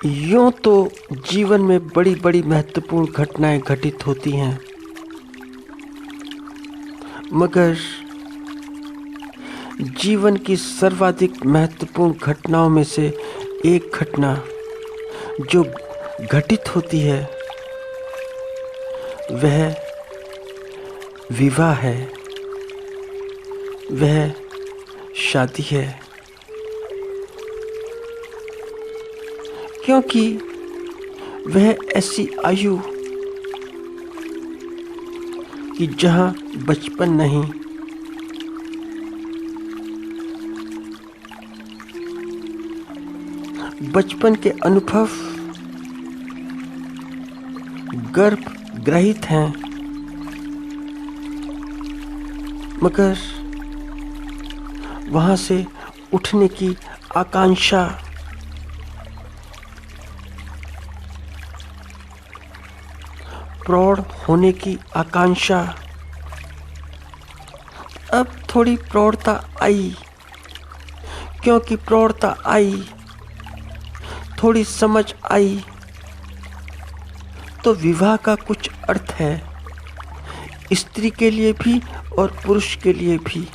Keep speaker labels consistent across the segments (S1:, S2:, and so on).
S1: यूं तो जीवन में बड़ी बड़ी महत्वपूर्ण घटनाएं घटित होती हैं, मगर जीवन की सर्वाधिक महत्वपूर्ण घटनाओं में से एक घटना जो घटित होती है वह विवाह है, वह शादी है। क्योंकि वह ऐसी आयु कि जहां बचपन नहीं, बचपन के अनुभव गर्भ ग्रहित हैं, मगर वहां से उठने की आकांक्षा प्रौढ़ होने की आकांक्षा, अब थोड़ी प्रौढ़ता आई। क्योंकि प्रौढ़ता आई, थोड़ी समझ आई, तो विवाह का कुछ अर्थ है, स्त्री के लिए भी और पुरुष के लिए भी।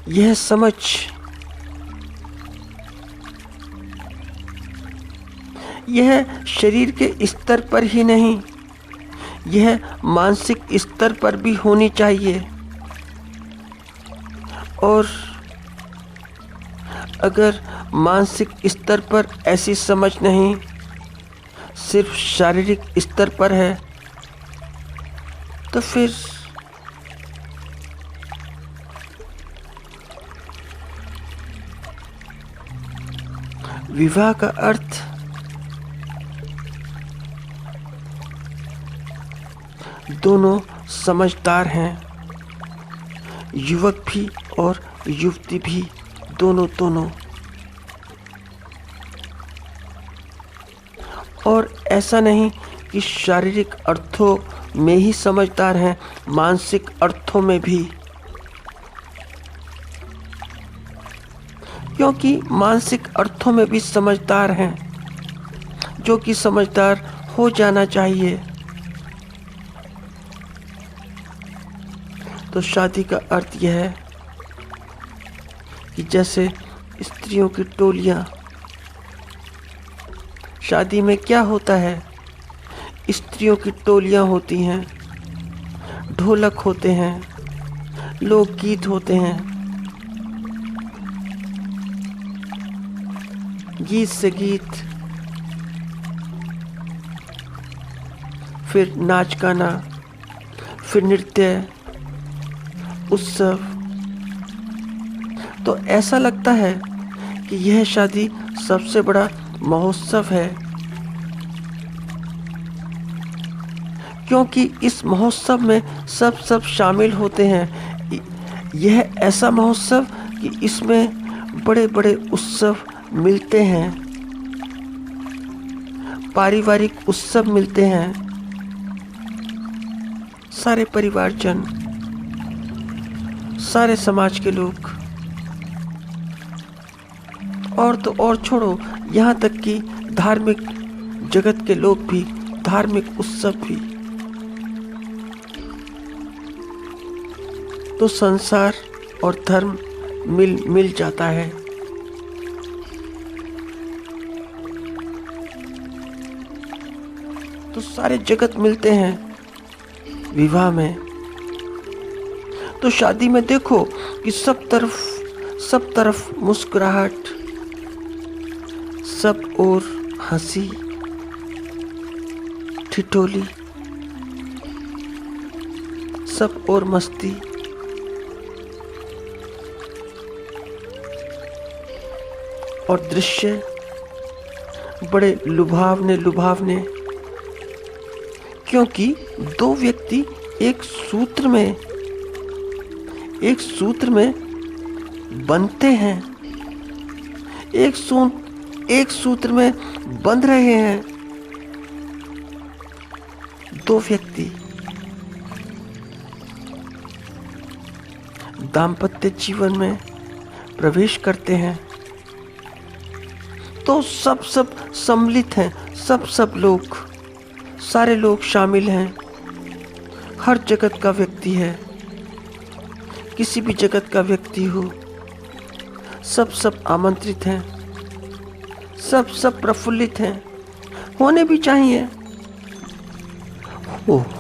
S1: यह समझ यह शरीर के स्तर पर ही नहीं, यह मानसिक स्तर पर भी होनी चाहिए। और अगर मानसिक स्तर पर ऐसी समझ नहीं, सिर्फ शारीरिक स्तर पर है, तो फिर विवाह का अर्थ दोनों समझदार हैं, युवक भी और युवती भी, दोनों। और ऐसा नहीं कि शारीरिक अर्थों में ही समझदार हैं, मानसिक अर्थों में भी। क्योंकि मानसिक अर्थों में भी समझदार हैं, जो कि समझदार हो जाना चाहिए। तो शादी का अर्थ यह है कि जैसे स्त्रियों की टोलियां, शादी में क्या होता है, स्त्रियों की टोलियां होती हैं, ढोलक होते हैं, लोकगीत होते हैं, गीत से गीत, फिर नाच गाना, फिर नृत्य, उत्सव। तो ऐसा लगता है कि यह शादी सबसे बड़ा महोत्सव है, क्योंकि इस महोत्सव में सब शामिल होते हैं। यह ऐसा महोत्सव कि इसमें बड़े बड़े उत्सव मिलते हैं, पारिवारिक उत्सव मिलते हैं, सारे परिवारजन, सारे समाज के लोग, और तो और छोड़ो, यहाँ तक कि धार्मिक जगत के लोग भी, धार्मिक उत्सव भी। तो संसार और धर्म मिल जाता है। तो सारे जगत मिलते हैं विवाह में। तो शादी में देखो कि सब तरफ मुस्कुराहट, सब ओर हंसी ठिठोली, सब ओर मस्ती। और दृश्य बड़े लुभावने, क्योंकि दो व्यक्ति एक सूत्र में बंधते हैं, एक सूत्र में बंध रहे हैं। दो व्यक्ति दाम्पत्य जीवन में प्रवेश करते हैं, तो सब सम्मिलित हैं, सब लोग, सारे लोग शामिल हैं। हर जगत का व्यक्ति है, किसी भी जगत का व्यक्ति हो, सब आमंत्रित हैं, सब प्रफुल्लित हैं। होने भी चाहिए,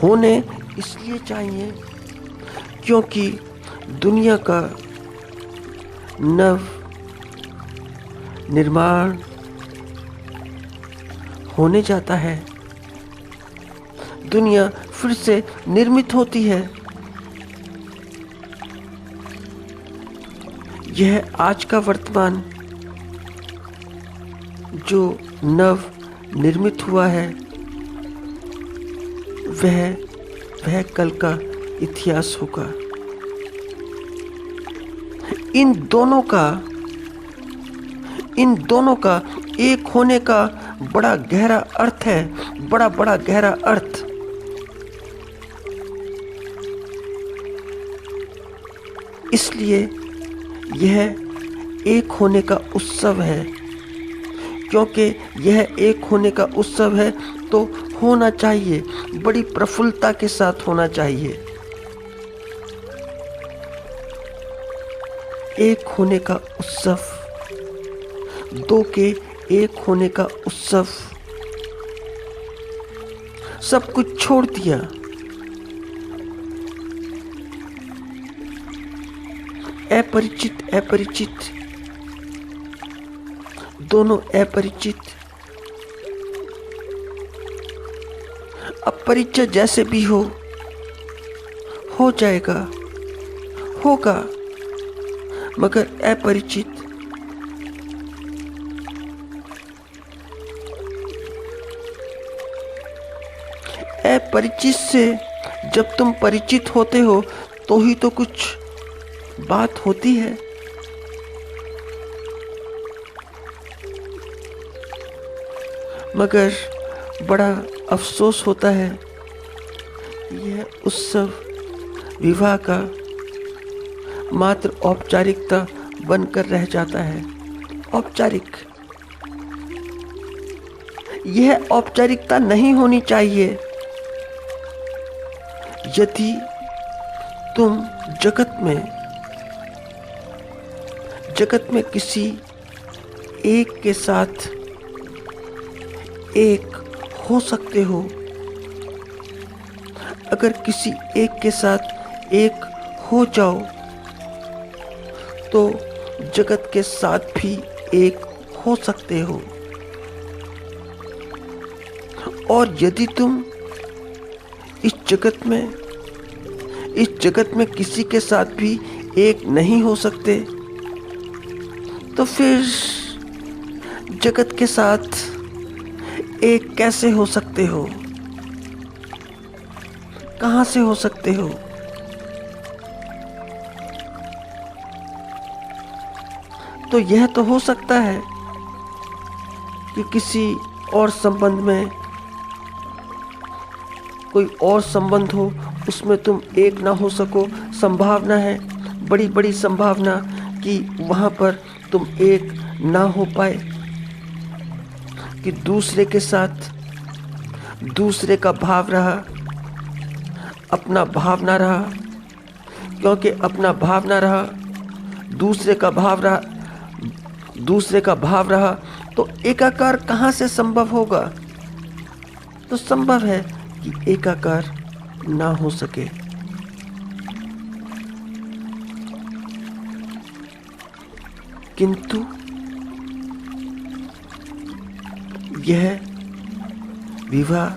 S1: होने इसलिए चाहिए क्योंकि दुनिया का नव निर्माण होने जाता है। दुनिया फिर से निर्मित होती है। यह आज का वर्तमान जो नव निर्मित हुआ है, वह कल का इतिहास होगा। इन दोनों का एक होने का बड़ा गहरा अर्थ है, बड़ा गहरा अर्थ। इसलिए यह एक होने का उत्सव है। क्योंकि यह एक होने का उत्सव है तो होना चाहिए, बड़ी प्रफुल्लता के साथ होना चाहिए। एक होने का उत्सव, दो के एक होने का उत्सव। सब कुछ छोड़ दिया, अपरिचित, दोनों अपरिचित, अपरिचित जैसे भी हो जाएगा, होगा, मगर अपरिचित। अपरिचित से जब तुम परिचित होते हो तो ही तो कुछ बात होती है। मगर बड़ा अफसोस होता है, यह उत्सव विवाह का मात्र औपचारिकता बनकर रह जाता है। औपचारिक, यह औपचारिकता नहीं होनी चाहिए। यदि तुम जगत में किसी एक के साथ एक हो सकते हो, अगर किसी एक के साथ एक हो जाओ तो जगत के साथ भी एक हो सकते हो। और यदि तुम इस जगत में किसी के साथ भी एक नहीं हो सकते तो फिर जगत के साथ एक कैसे हो सकते हो? कहां से हो सकते हो? तो यह तो हो सकता है कि किसी और संबंध में, कोई और संबंध हो, उसमें तुम एक ना हो सको। संभावना है, बड़ी संभावना कि वहां पर तुम एक ना हो पाए, कि दूसरे के साथ दूसरे का भाव रहा, अपना भाव ना रहा। क्योंकि अपना भाव ना रहा, दूसरे का भाव रहा तो एकाकार कहाँ से संभव होगा? तो संभव है कि एकाकार ना हो सके। किंतु यह विवाह,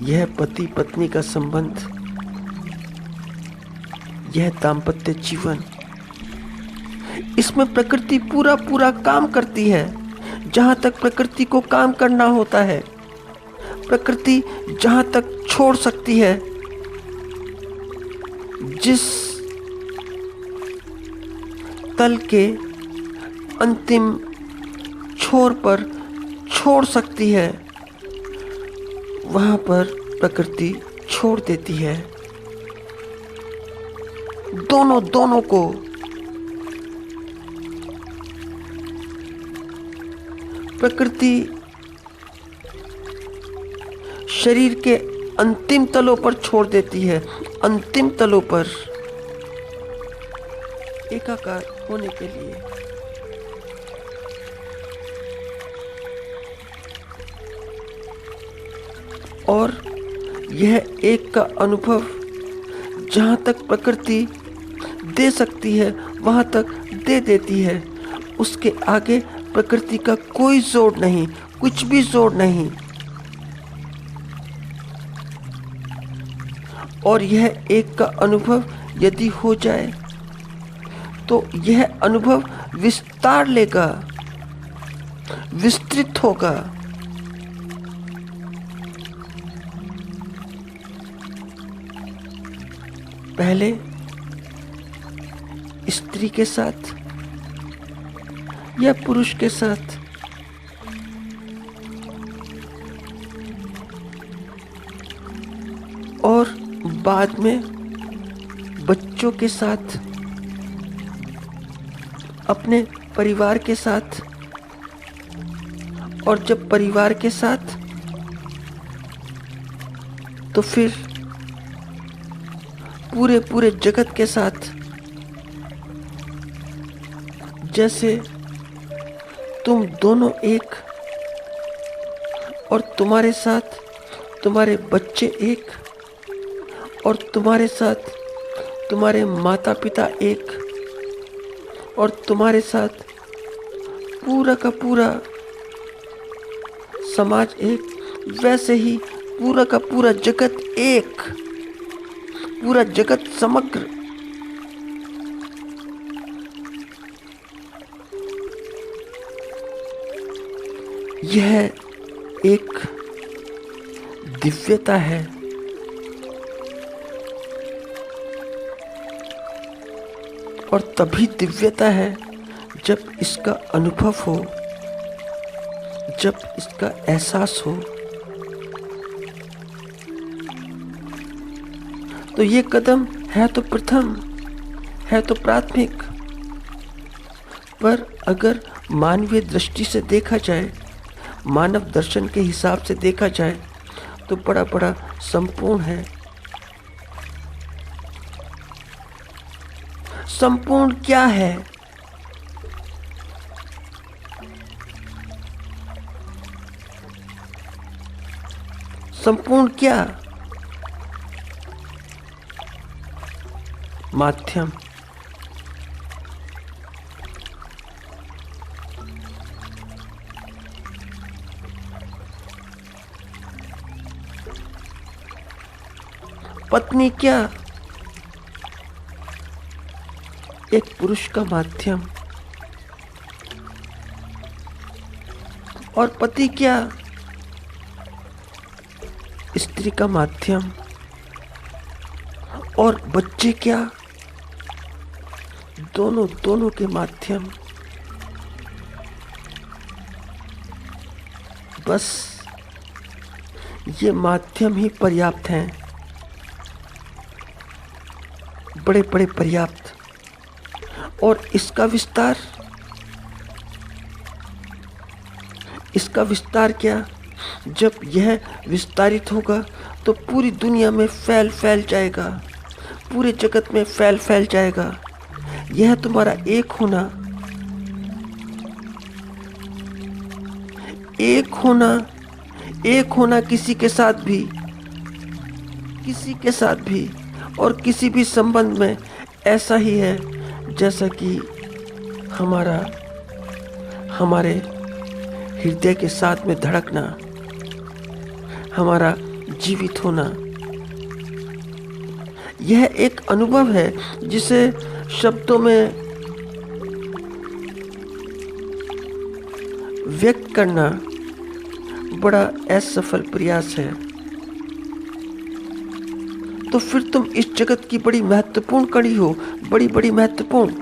S1: यह पति पत्नी का संबंध, यह दाम्पत्य जीवन, इसमें प्रकृति पूरा काम करती है जहां तक प्रकृति को काम करना होता है। प्रकृति जहां तक छोड़ सकती है, जिस तल के अंतिम छोर पर छोड़ सकती है, वहां पर प्रकृति छोड़ देती है। दोनों को प्रकृति शरीर के अंतिम तलों पर छोड़ देती है, अंतिम तलों पर एकाकार होने के लिए। और यह एक का अनुभव जहाँ तक प्रकृति दे सकती है वहाँ तक दे देती है। उसके आगे प्रकृति का कोई जोर नहीं, कुछ भी जोर नहीं। और यह एक का अनुभव यदि हो जाए तो यह अनुभव विस्तार लेगा, विस्तृत होगा। पहले स्त्री के साथ या पुरुष के साथ, और बाद में बच्चों के साथ, अपने परिवार के साथ, और जब परिवार के साथ तो फिर पूरे पूरे जगत के साथ। जैसे तुम दोनों एक, और तुम्हारे साथ तुम्हारे बच्चे एक, और तुम्हारे साथ तुम्हारे माता पिता एक, और तुम्हारे साथ पूरा का पूरा समाज एक। वैसे ही पूरा का पूरा जगत एक, पूरा जगत समग्र। यह एक दिव्यता है। और तभी दिव्यता है जब इसका अनुभव हो, जब इसका एहसास हो। तो ये कदम है तो प्रथम, है तो प्राथमिक, पर अगर मानवीय दृष्टि से देखा जाए, मानव दर्शन के हिसाब से देखा जाए तो बड़ा बड़ा संपूर्ण है। संपूर्ण क्या है? संपूर्ण क्या? माध्यम। पत्नी क्या? एक पुरुष का माध्यम। और पति क्या? स्त्री का माध्यम। और बच्चे क्या? दोनों के माध्यम। बस ये माध्यम ही पर्याप्त हैं, बड़े बड़े पर्याप्त। और इसका विस्तार क्या? जब यह विस्तारित होगा तो पूरी दुनिया में फैल जाएगा, पूरे जगत में फैल जाएगा। यह तुम्हारा एक होना, एक होना किसी के साथ भी और किसी भी संबंध में ऐसा ही है जैसा कि हमारे हृदय के साथ में धड़कना, हमारा जीवित होना। यह एक अनुभव है जिसे शब्दों में व्यक्त करना बड़ा असफल प्रयास है। तो फिर तुम इस जगत की बड़ी महत्वपूर्ण कड़ी हो, बड़ी महत्वपूर्ण।